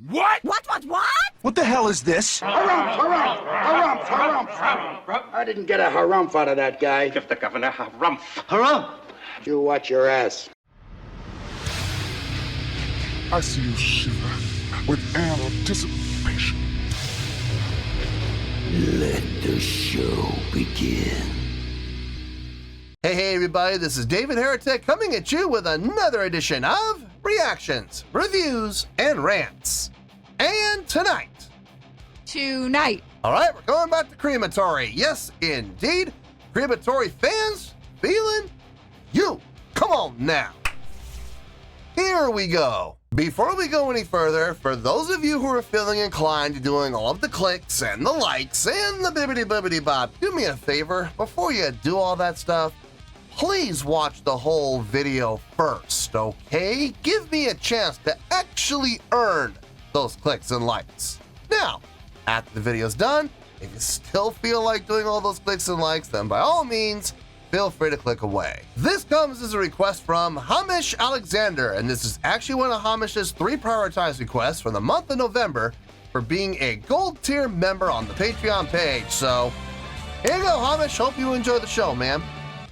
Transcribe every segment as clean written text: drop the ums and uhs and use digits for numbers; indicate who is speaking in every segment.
Speaker 1: What?
Speaker 2: What?
Speaker 3: What the hell is this?
Speaker 4: Harumph. I didn't get a harumph out of that guy.
Speaker 1: Give the governor harumph.
Speaker 3: Harumph!
Speaker 4: You watch your ass.
Speaker 5: I see you shiver with anticipation.
Speaker 6: Let the show begin.
Speaker 7: Hey everybody, this is David Heretic coming at you with another edition of Reactions, Reviews, and Rants. And tonight, alright, we're going back to Crematory. Yes, indeed. Crematory Fans Feeling You. Come on now. Here we go. Before we go any further, for those of you who are feeling inclined to doing all of the clicks and the likes and the bibbidi-bibbidi-bop, do me a favor, before you do all that stuff, please watch the whole video first, okay? Give me a chance to actually earn those clicks and likes. Now, after the video's done, if you still feel like doing all those clicks and likes, then by all means, feel free to click away. This comes as a request from Hamish Alexander, and this is actually one of Hamish's 3 prioritized requests for the month of November for being a gold tier member on the Patreon page. So, here you go, Hamish. Hope you enjoy the show, man.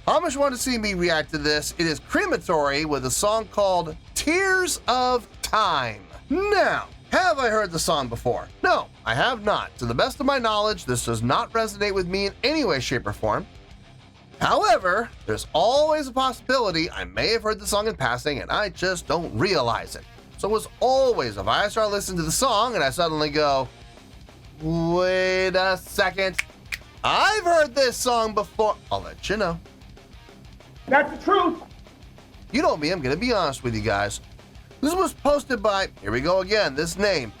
Speaker 7: Hamish wanted to see me react to this. It is Crematory with a song called Tears of Time. Now, have I heard the song before? No, I have not. To the best of my knowledge, this does not resonate with me in any way, shape, or form. However, there's always a possibility I may have heard the song in passing and I just don't realize it. So as always, if I start listening to the song and I suddenly go, wait a second, I've heard this song before, I'll let you know.
Speaker 4: That's the truth.
Speaker 7: You know me, I'm gonna be honest with you guys. This was posted by, here we go again, this name,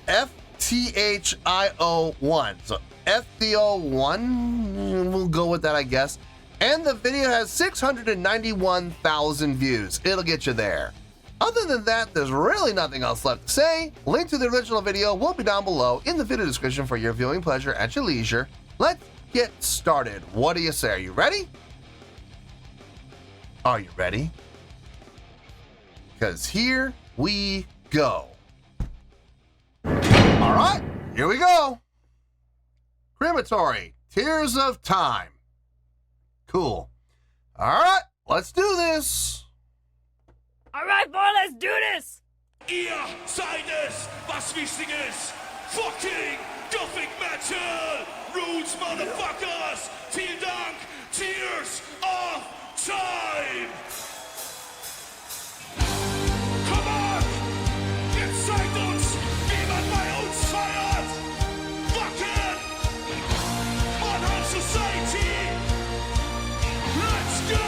Speaker 7: FTHIO1. So FTO1, we'll go with that, I guess. And the video has 691,000 views. It'll get you there. Other than that, there's really nothing else left to say. Link to the original video will be down below in the video description for your viewing pleasure at your leisure. Let's get started. What do you say? Are you ready? Are you ready? Because here we go. All right, here we go. Crematory, Tears of Time. Cool. All right, let's do this.
Speaker 2: All right, boy, let's do this.
Speaker 8: Ihr seid es, was wichtig ist. Fucking Gothic Metal. Roots, Motherfuckers. Vielen Dank. Tears of Time. Come on. Jetzt zeigt uns, wie man bei uns feiert. Fucking Modern Society. Let's go.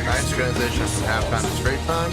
Speaker 7: Nice transition from halftime to straight time.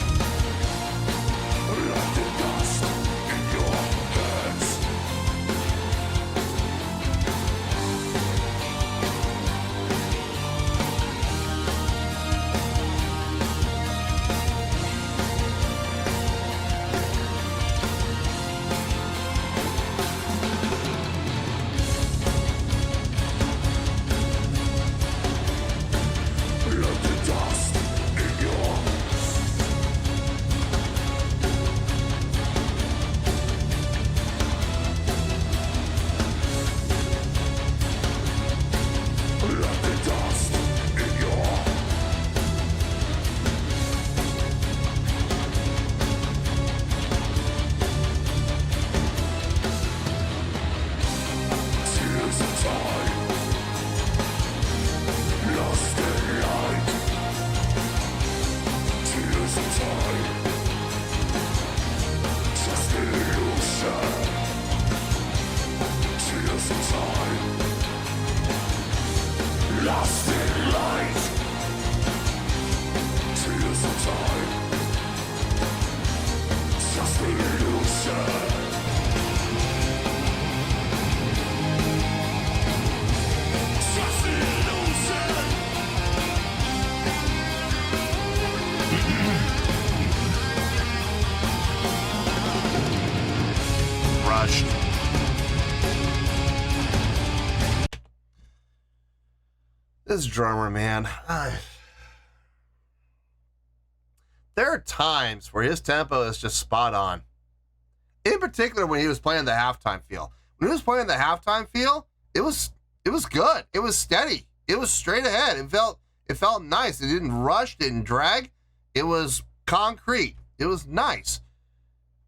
Speaker 7: This drummer, man. There are times where his tempo is just spot on. In particular, when he was playing the halftime feel. When he was playing the halftime feel, it was good. It was steady. It was straight ahead. It felt nice. It didn't rush, didn't drag. It was concrete. It was nice.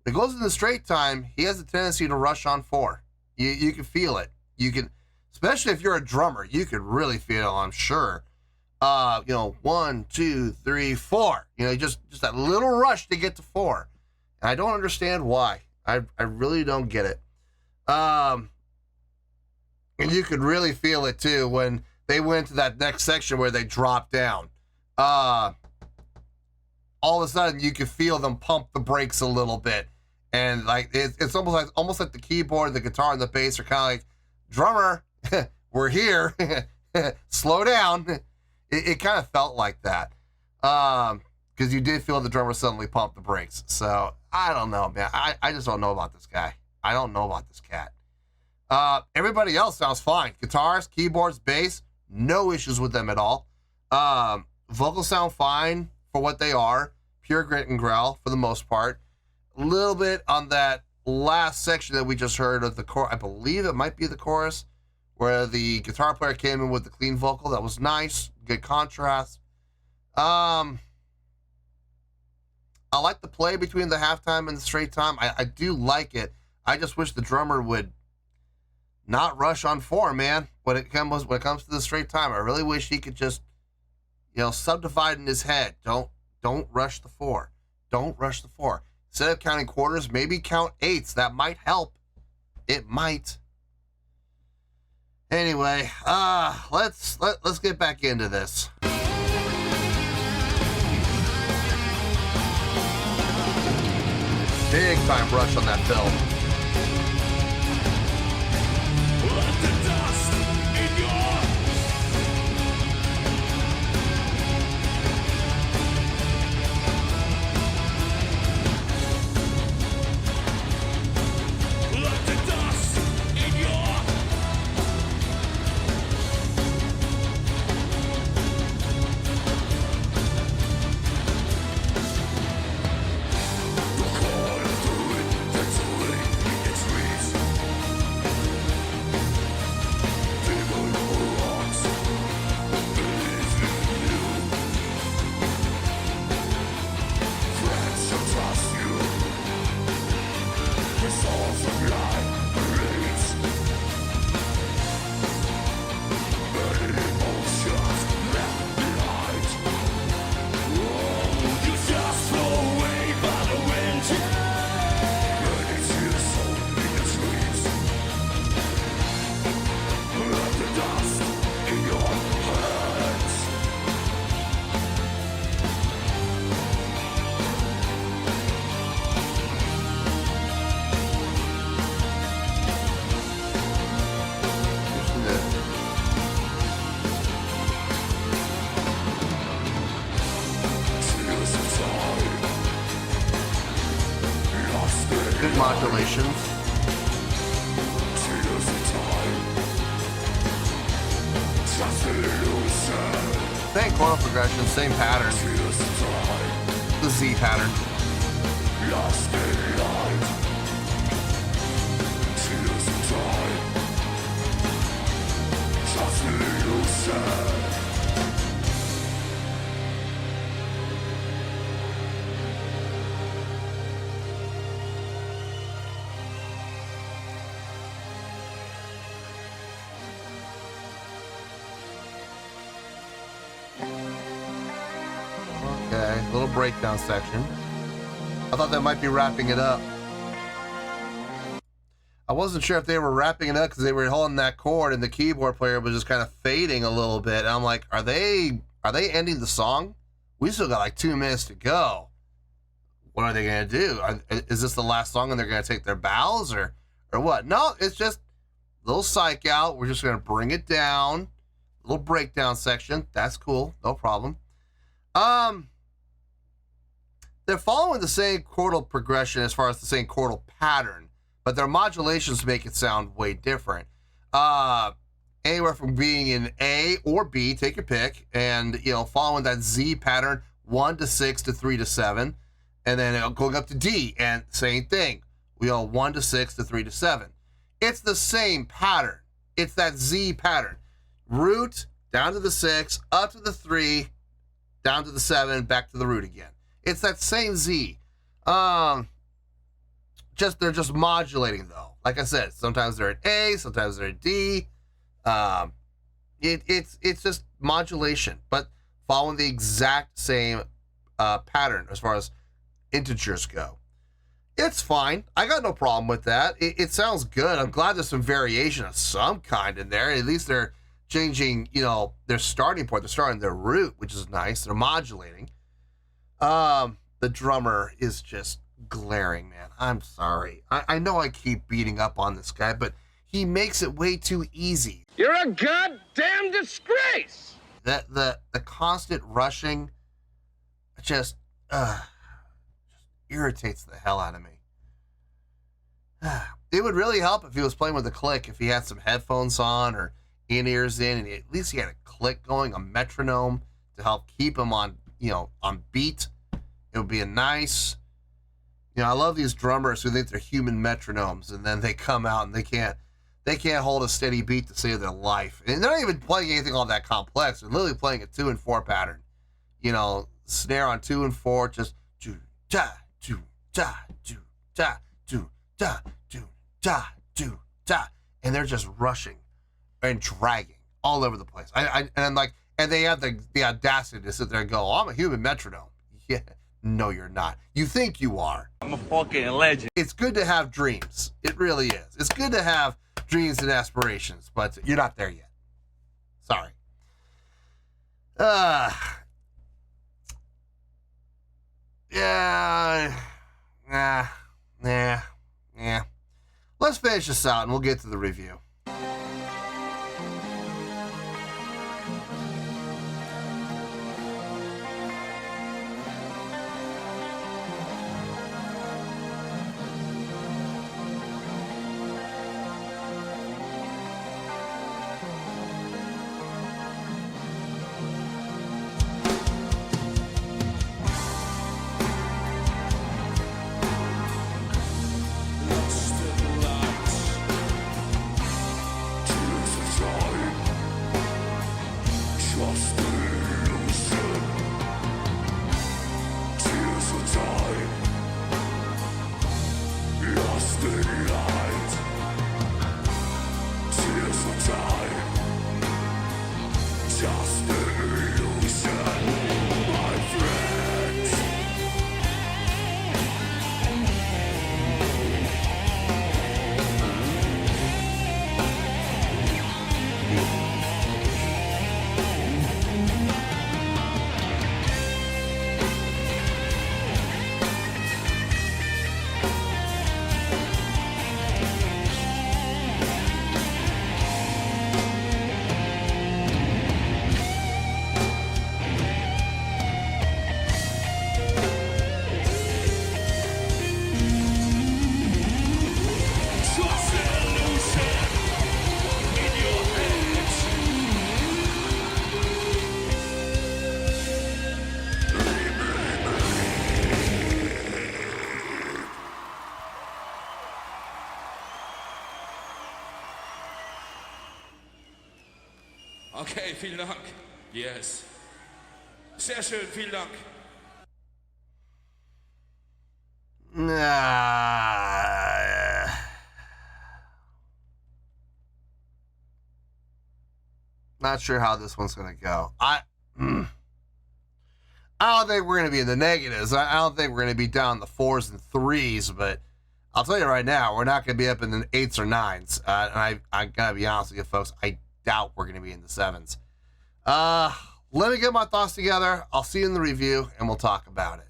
Speaker 7: When it goes into straight time, he has a tendency to rush on 4. You can feel it. You can, especially if you're a drummer, you could really feel it, I'm sure. 1, 2, 3, 4. Just that little rush to get to 4. And I don't understand why. I really don't get it. And you could really feel it too when they went to that next section where they dropped down. All of a sudden you could feel them pump the brakes a little bit. And like it's almost like the keyboard, the guitar, and the bass are kind of like, drummer, we're here. Slow down. It kind of felt like that. Because you did feel the drummer suddenly pump the brakes. So I don't know, man. I just don't know about this guy. I don't know about this cat. Everybody else sounds fine. Guitars, keyboards, bass, no issues with them at all. Vocals sound fine for what they are. Pure grit and growl for the most part. A little bit on that last section that we just heard of the chorus. I believe it might be the chorus where the guitar player came in with the clean vocal. That was nice. Good contrast. I like the play between the halftime and the straight time. I do like it. I just wish the drummer would not rush on 4, man. When it comes to the straight time, I really wish he could just, subdivide in his head. Don't rush the 4. Don't rush the 4. Instead of counting quarters, maybe count 8s. That might help. It might. Anyway, let's get back into this. Big time rush on that film.
Speaker 8: Let the dust in your let the dust in your
Speaker 7: Good modulations. Same chordal progression, same pattern. The Z pattern. Okay, little breakdown section. I thought that might be wrapping it up. I wasn't sure if they were wrapping it up because they were holding that chord and the keyboard player was just kind of fading a little bit. And I'm like, are they ending the song? We still got like 2 minutes to go. What are they going to do? Is this the last song and they're going to take their bows or what? No, it's just a little psych out. We're just going to bring it down. A little breakdown section. That's cool. No problem. They're following the same chordal progression as far as the same chordal pattern, but their modulations make it sound way different. anywhere from being in A or B, take your pick, and following that Z pattern, 1 to 6 to 3 to 7, and then going up to D, and same thing, 1 to 6 to 3 to 7. It's the same pattern. It's that Z pattern. Root, down to the 6, up to the 3, down to the 7, back to the root again. It's that same Z. They're just modulating though. Like I said, sometimes they're at A, sometimes they're at D. It's just modulation, but following the exact same pattern as far as integers go. It's fine. I got no problem with that. It sounds good. I'm glad there's some variation of some kind in there. At least they're changing, their starting point. They're starting their root, which is nice. They're modulating. The drummer is just glaring, man. I'm sorry. I know I keep beating up on this guy, but he makes it way too easy.
Speaker 1: You're a goddamn disgrace!
Speaker 7: The constant rushing just irritates the hell out of me. It would really help if he was playing with a click, if he had some headphones on or in-ears in, and at least he had a click going, a metronome to help keep him on, on beat. It would be a nice, I love these drummers who think they're human metronomes, and then they come out and they can't hold a steady beat to save their life. And they're not even playing anything all that complex. They're literally playing a 2 and 4 pattern. Snare on 2 and 4, just do da do da do da do da do da do da, and they're just rushing and dragging all over the place. And they have the audacity to sit there and go, "I'm a human metronome." Yeah, no, you're not. You think you are.
Speaker 3: I'm a fucking legend.
Speaker 7: It's good to have dreams. It really is. It's good to have dreams and aspirations, but you're not there yet. Sorry. Yeah. Let's finish this out and we'll get to the review.
Speaker 8: Okay, vielen Dank. Yes. Sehr schön, vielen Dank.
Speaker 7: Not sure how this one's going to go. I don't think we're going to be in the negatives. I don't think we're going to be down the 4s and 3s, but I'll tell you right now, we're not going to be up in the 8s or 9s. And I got to be honest with you, folks, I doubt we're going to be in the 7s. Let me get my thoughts together. I'll see you in the review, and we'll talk about it.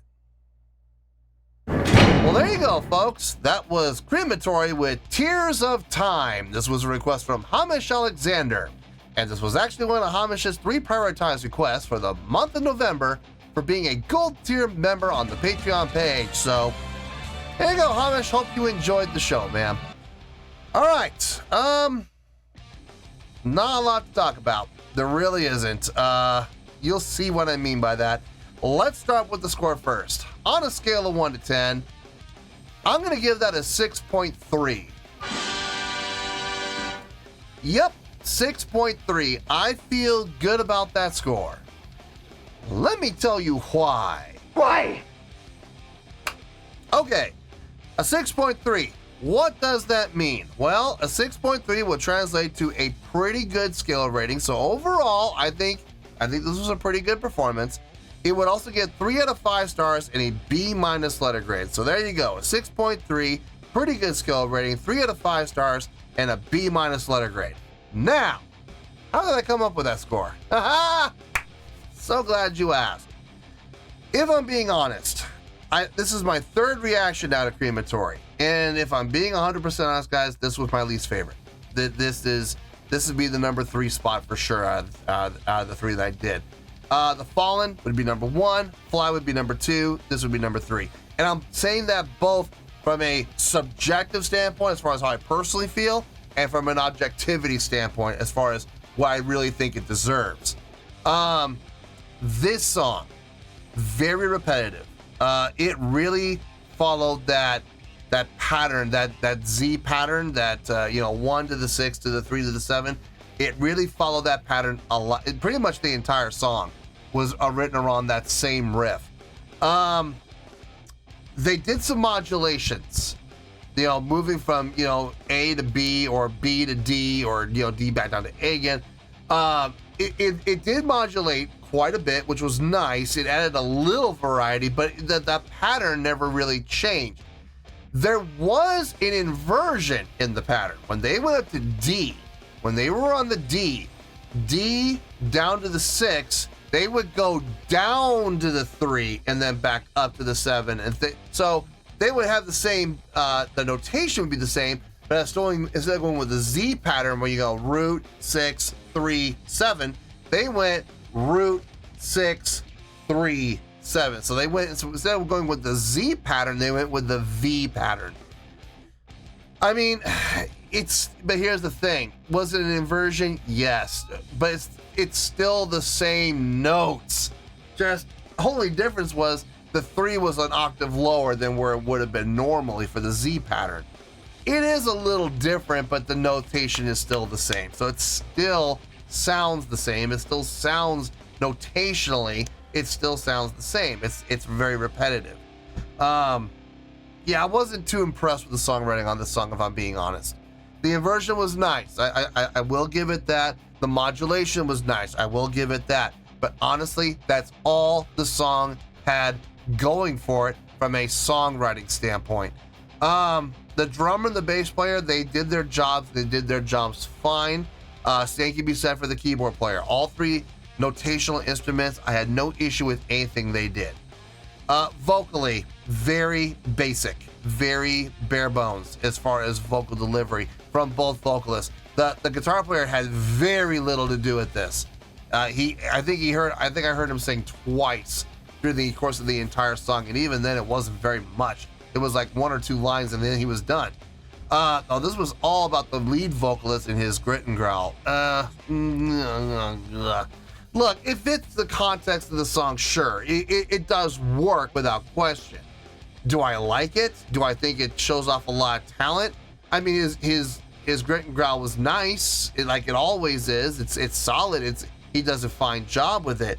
Speaker 7: Well, there you go, folks. That was Crematory with Tears of Time. This was a request from Hamish Alexander. And this was actually one of Hamish's 3 prioritized requests for the month of November for being a gold tier member on the Patreon page. So, there you go, Hamish. Hope you enjoyed the show, man. All right. Not a lot to talk about. There really isn't. You'll see what I mean by that. Let's start with the score first. On a scale of 1 to 10, I'm going to give that a 6.3. Yep, 6.3. I feel good about that score. Let me tell you why.
Speaker 4: Why?
Speaker 7: Okay, a 6.3. What does that mean? Well, a 6.3 will translate to a pretty good skill rating. So overall, I think this was a pretty good performance. It would also get 3 out of 5 stars and a B- letter grade. So there you go, a 6.3, pretty good skill rating, 3 out of 5 stars, and a B- letter grade. Now, how did I come up with that score? Haha! So glad you asked. If I'm being honest, this is my third reaction out of Crematory, and if I'm being 100% honest, guys, this was my least favorite. This would be the number 3 spot for sure out of the 3 that I did. The Fallen would be number 1, Fly would be number 2, this would be number 3. And I'm saying that both from a subjective standpoint, as far as how I personally feel, and from an objectivity standpoint, as far as what I really think it deserves. This song, very repetitive. It really followed that pattern, that Z pattern, that 1 to the 6 to the 3 to the 7. It really followed that pattern a lot. Pretty much the entire song was written around that same riff. They did some modulations, moving from A to B or B to D or D back down to A again. It did modulate quite a bit, which was nice. It added a little variety, but that pattern never really changed. There was an inversion in the pattern. When they went up to D, when they were on the D down to the 6, they would go down to the 3 and then back up to the 7. And so they would have the same, the notation would be the same, but instead of going with the Z pattern where you go root 6, 3, 7, they went root 6, 3, 7. So they went, so instead of going with the Z pattern, they went with the V pattern. I mean, but here's the thing. Was it an inversion? Yes, but it's still the same notes. Just only difference was the 3 was an octave lower than where it would have been normally for the Z pattern. It is a little different, but the notation is still the same. So it still sounds the same. It still sounds notationally, it still sounds the same. It's very repetitive. Yeah, I wasn't too impressed with the songwriting on this song, if I'm being honest. The inversion was nice. I will give it that. The modulation was nice. I will give it that. But honestly, that's all the song had going for it from a songwriting standpoint. The drummer and the bass player, they did their jobs. They did their jobs fine. Same can be said for the keyboard player. All 3 notational instruments, I had no issue with anything they did. Vocally, very basic, very bare bones as far as vocal delivery from both vocalists. The guitar player had very little to do with this. I think I heard him sing twice through the course of the entire song, and even then it wasn't very much. It was like 1 or 2 lines and then he was done. This was all about the lead vocalist and his grit and growl. Look, it fits the context of the song, sure. It does work without question. Do I like it? Do I think it shows off a lot of talent? I mean, his grit and growl was nice, like it always is. It's solid. He does a fine job with it,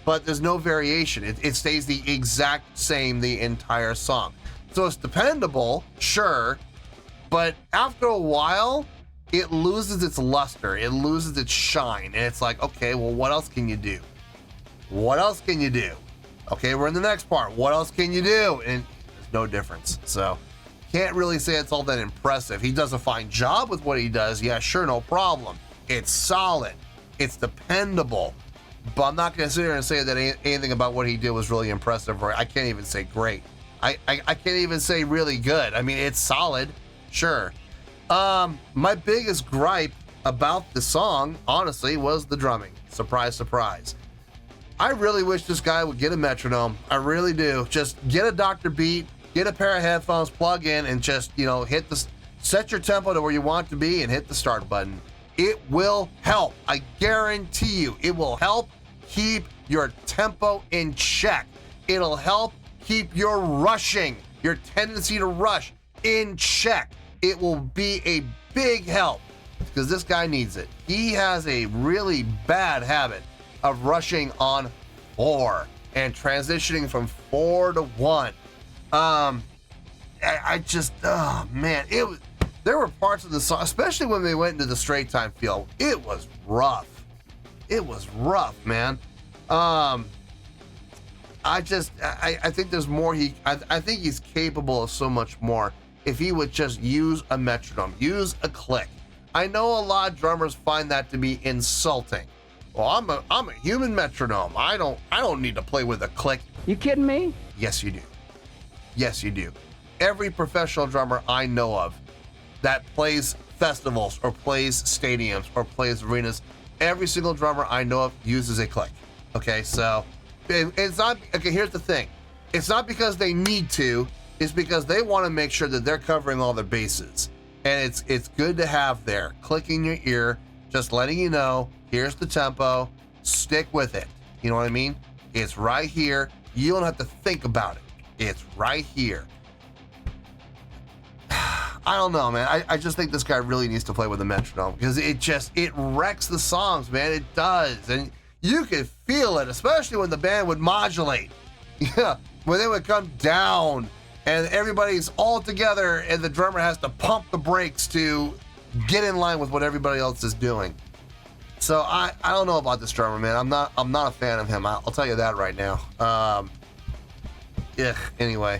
Speaker 7: but there's no variation. It stays the exact same the entire song. So it's dependable, sure, but after a while, it loses its luster, it loses its shine, and it's like, okay, well, what else can you do? What else can you do? Okay, we're in the next part. What else can you do? And there's no difference. So can't really say it's all that impressive. He does a fine job with what he does. Yeah, sure, no problem. It's solid. It's dependable. But I'm not going to sit here and say that anything about what he did was really impressive, or I can't even say great. I can't even say really good. I mean, it's solid, sure. My biggest gripe about the song, honestly, was the drumming. Surprise, surprise. I really wish this guy would get a metronome. I really do. Just get a Dr. Beat, get a pair of headphones, plug in, and just, set your tempo to where you want it to be and hit the start button. It will help. I guarantee you, it will help keep your tempo in check. It'll help keep your rushing, your tendency to rush in check. It will be a big help because this guy needs it. He has a really bad habit of rushing on 4 and transitioning from 4 to 1. I just, oh man, there were parts of the song, especially when they went into the straight time feel, it was rough. It was rough, man. I think there's more I think he's capable of so much more if he would just use a metronome, use a click. I know a lot of drummers find that to be insulting. Well, I'm a human metronome. I don't need to play with a click.
Speaker 1: You kidding me?
Speaker 7: Yes, you do. Yes, you do. Every professional drummer I know of that plays festivals or plays stadiums or plays arenas, every single drummer I know of uses a click. Okay, so it's not, okay, here's the thing. It's not because they need to, it's because they want to make sure that they're covering all their bases. And it's good to have there, clicking your ear, just letting you know, here's the tempo, stick with it. You know what I mean? It's right here. You don't have to think about it. It's right here. I don't know, man. I just think this guy really needs to play with a metronome because it wrecks the songs, man. It does. And you could feel it, especially when the band would modulate. Yeah, when they would come down and everybody's all together and the drummer has to pump the brakes to get in line with what everybody else is doing. So I don't know about this drummer, man. I'm not a fan of him. I'll tell you that right now. Anyway.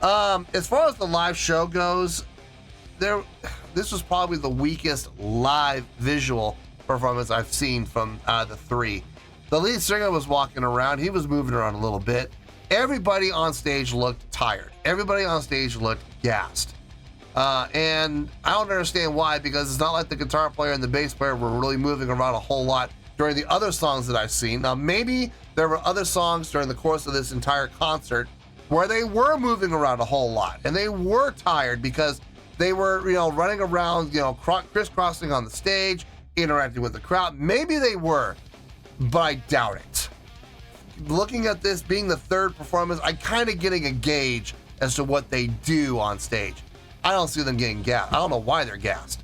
Speaker 7: As far as the live show goes, this was probably the weakest live visual performance I've seen from the 3. The lead singer was walking around. He was moving around a little bit. Everybody on stage looked tired. Everybody on stage looked gassed. And I don't understand why, because it's not like the guitar player and the bass player were really moving around a whole lot during the other songs that I've seen. Now, maybe there were other songs during the course of this entire concert where they were moving around a whole lot and they were tired because they were, running around, crisscrossing on the stage, interacting with the crowd. Maybe they were, but I doubt it. Looking at this being the 3rd performance, I'm kind of getting a gauge as to what they do on stage. I don't see them getting gassed. I don't know why they're gassed.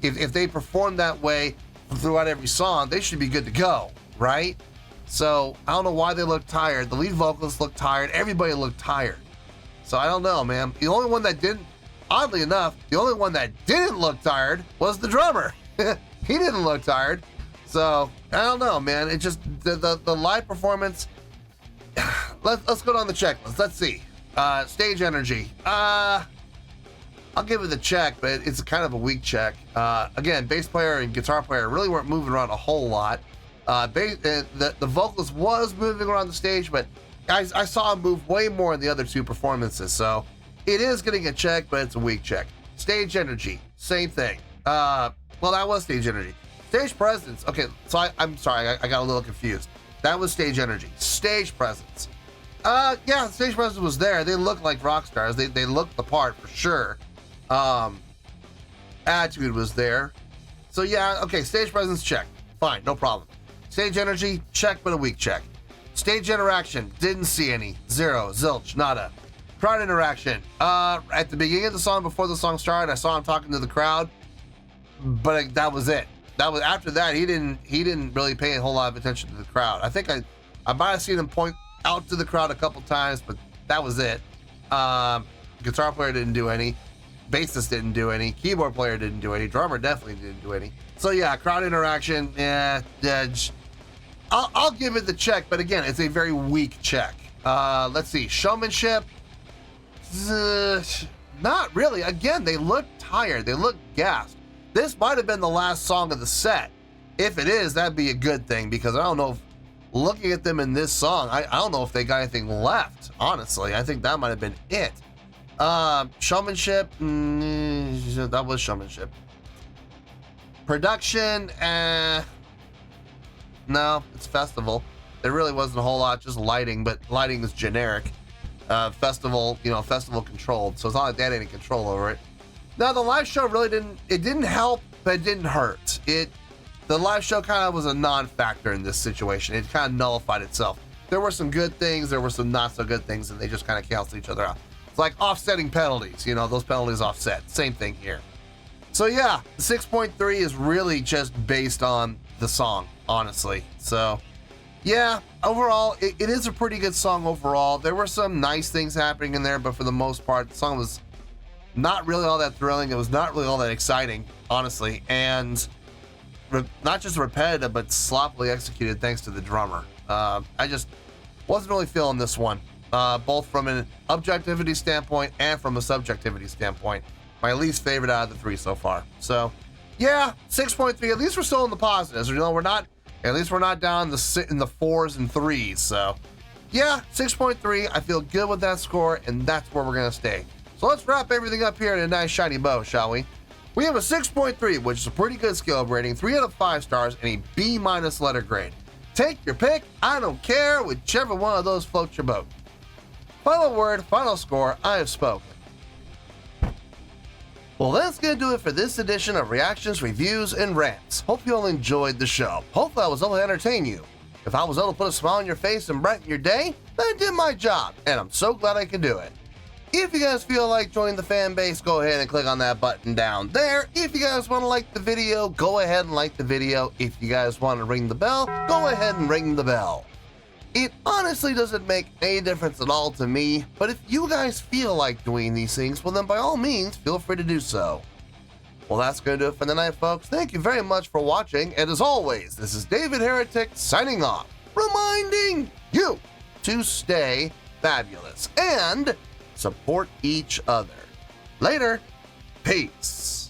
Speaker 7: If they perform that way throughout every song, they should be good to go, right? So I don't know why they look tired. The lead vocalist looked tired. Everybody looked tired. So I don't know, man. The only one that didn't, oddly enough, the only one that didn't look tired was the drummer. He didn't look tired. So I don't know, man. It just, the live performance, let's go down the checklist. Let's see. Stage energy. I'll give it a check, but it's kind of a weak check. Again, bass player and guitar player really weren't moving around a whole lot. The vocalist was moving around the stage, but I saw him move way more in the other 2 performances. So it is getting a check, but it's a weak check. Stage energy, same thing. Well, that was stage energy. Stage presence. Okay, so I'm sorry, I got a little confused. That was stage energy. Stage presence. Yeah, stage presence was there. They looked like rock stars. They looked the part for sure. Attitude was there. So yeah, okay, stage presence, check. Fine, no problem. Stage energy, check, but a weak check. Stage interaction, didn't see any. 0, zilch, nada. Crowd interaction. At the beginning of the song, before the song started, I saw him talking to the crowd, but that was it. That was after that. He didn't really pay a whole lot of attention to the crowd. I think I might have seen him point out to the crowd a couple times, but that was it. Guitar player didn't do any. Bassist didn't do any. Keyboard player didn't do any. Drummer definitely didn't do any. So yeah, crowd interaction. I'll give it the check, but again, it's a very weak check. Let's see, showmanship. Not really. Again, they look tired. They look gassed. This might have been the last song of the set. If it is, that'd be a good thing, because I don't know if, looking at them in this song, I don't know if they got anything left, honestly. I think that might have been it. Showmanship, that was showmanship. Production, no, it's festival. There really wasn't a whole lot, just lighting, but lighting is generic. Festival controlled, so it's not like they had any control over it. Now, the live show really didn't help but it didn't hurt. The live show kind of was a non-factor in this situation. It kind of nullified itself. There were some good things, there were some not so good things, and they just kind of canceled each other out. It's like offsetting penalties, you know, those penalties offset. Same thing here. So yeah, the 6.3 is really just based on the song, honestly. So yeah, overall, it is a pretty good song overall. There were some nice things happening in there, but for the most part, the song was not really all that thrilling. It was not really all that exciting, honestly, and not just repetitive, but sloppily executed thanks to the drummer. I just wasn't really feeling this one, both from an objectivity standpoint and from a subjectivity standpoint. My least favorite out of the three so far. So, yeah, 6.3. At least we're still in the positives. You know, at least we're not down in the 4s and 3s. So, yeah, 6.3. I feel good with that score, and that's where we're gonna stay. So let's wrap everything up here in a nice shiny bow, shall we? We have a 6.3, which is a pretty good scale rating, 3 out of 5 stars, and a B- letter grade. Take your pick, I don't care, whichever one of those floats your boat. Final word, final score, I have spoken. Well, that's gonna do it for this edition of Reactions, Reviews, and Rants. Hope you all enjoyed the show. Hopefully I was able to entertain you. If I was able to put a smile on your face and brighten your day, then I did my job, and I'm so glad I could do it. If you guys feel like joining the fan base, go ahead and click on that button down there. If you guys want to like the video, go ahead and like the video. If you guys want to ring the bell, go ahead and ring the bell. It honestly doesn't make any difference at all to me, but if you guys feel like doing these things, well then by all means, feel free to do so. Well, that's going to do it for the night, folks. Thank you very much for watching, and as always, this is David Heretic signing off, reminding you to stay fabulous and support each other. Later. Peace.